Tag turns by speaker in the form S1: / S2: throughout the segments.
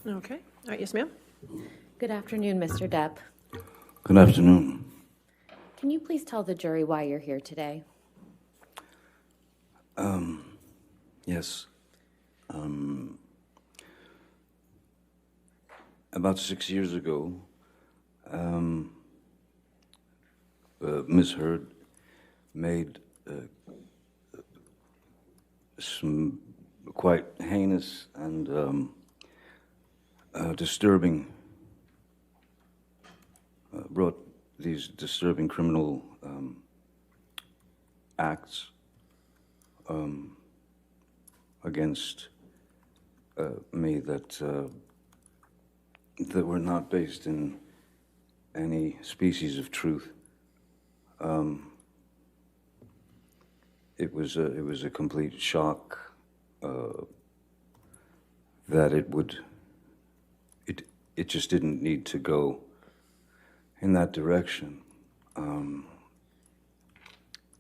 S1: Okay. All right. Yes, ma'am.
S2: Good afternoon, Mr. Depp.
S3: Good afternoon.
S2: Can you please tell the jury why you're here today?
S3: Yes. About 6 years ago, Ms. Heard made some quite heinous and disturbing, brought these disturbing criminal acts against me that were not based in any species of truth. It was a complete shock that it just didn't need to go in that direction,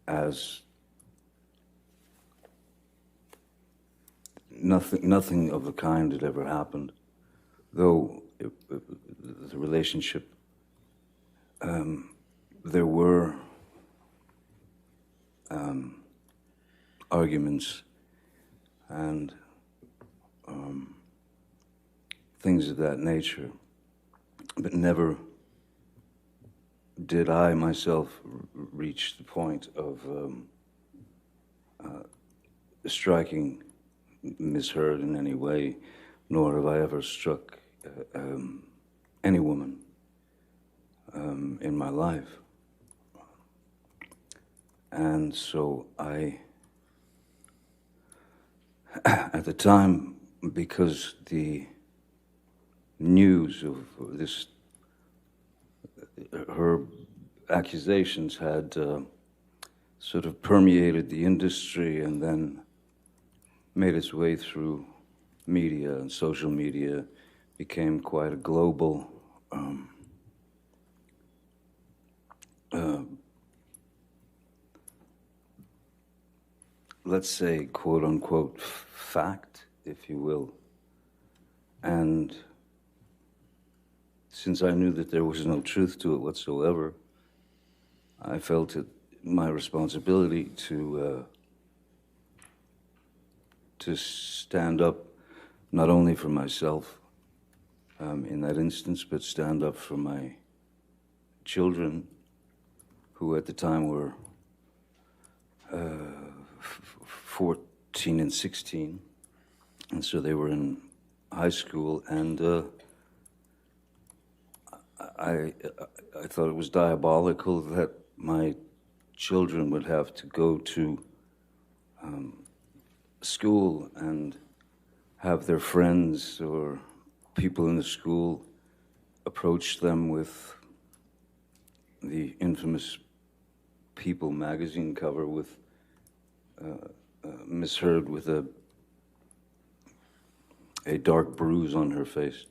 S3: as nothing of the kind had ever happened, though the relationship, there were arguments and things of that nature, but never did I myself reach the point of striking Ms. Heard in any way, nor have I ever struck any woman in my life. And so at the time, because the news of this, her accusations had sort of permeated the industry and then made its way through media and social media, became quite a global let's say, quote unquote, fact, if you will. And since I knew that there was no truth to it whatsoever, I felt it my responsibility to stand up not only for myself in that instance, but stand up for my children, who at the time were 14 and 16, and so they were in high school, and I thought it was diabolical that my children would have to go to school and have their friends or people in the school approach them with the infamous People magazine cover with Miss Heard with a dark bruise on her face.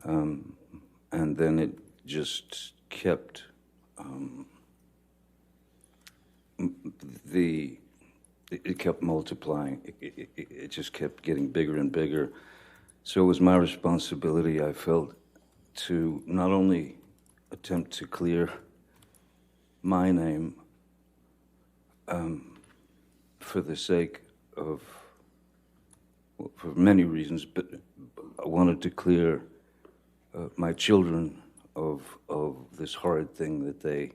S3: And then it just kept, it kept multiplying. It just kept getting bigger and bigger. So it was my responsibility, I felt, to not only attempt to clear my name for the sake of, well, for many reasons, but I wanted to clear my children of this horrid thing that they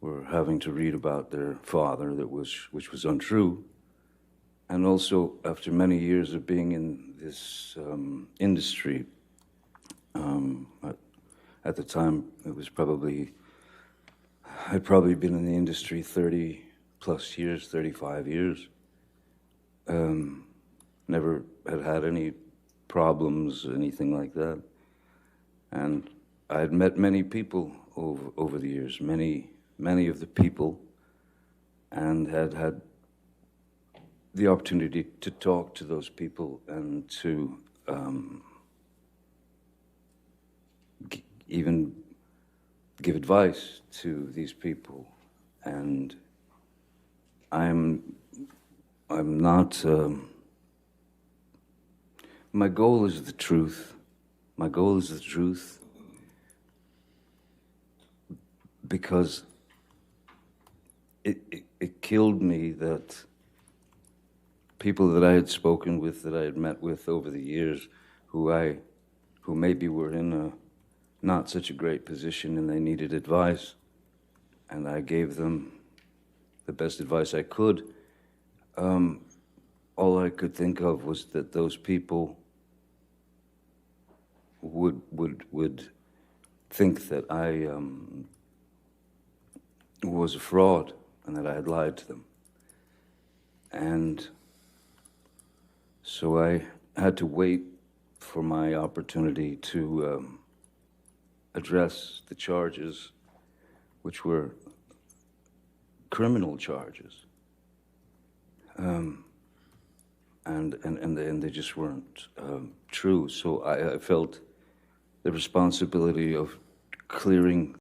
S3: were having to read about their father, which was untrue. And also, after many years of being in this industry, at the time it was I'd probably been in the industry 30 plus years, 35 years. Never had any problems, anything like that. And I had met many people over the years, many of the people, and had the opportunity to talk to those people and to even give advice to these people. And I'm not My goal is the truth. My goal is the truth because it killed me that people that I had spoken with, that I had met with over the years, who maybe were in a not such a great position and they needed advice, and I gave them the best advice I could. All I could think of was that those people would think that I was a fraud and that I had lied to them. And so I had to wait for my opportunity to address the charges, which were criminal charges. And they just weren't true. So I felt the responsibility of clearing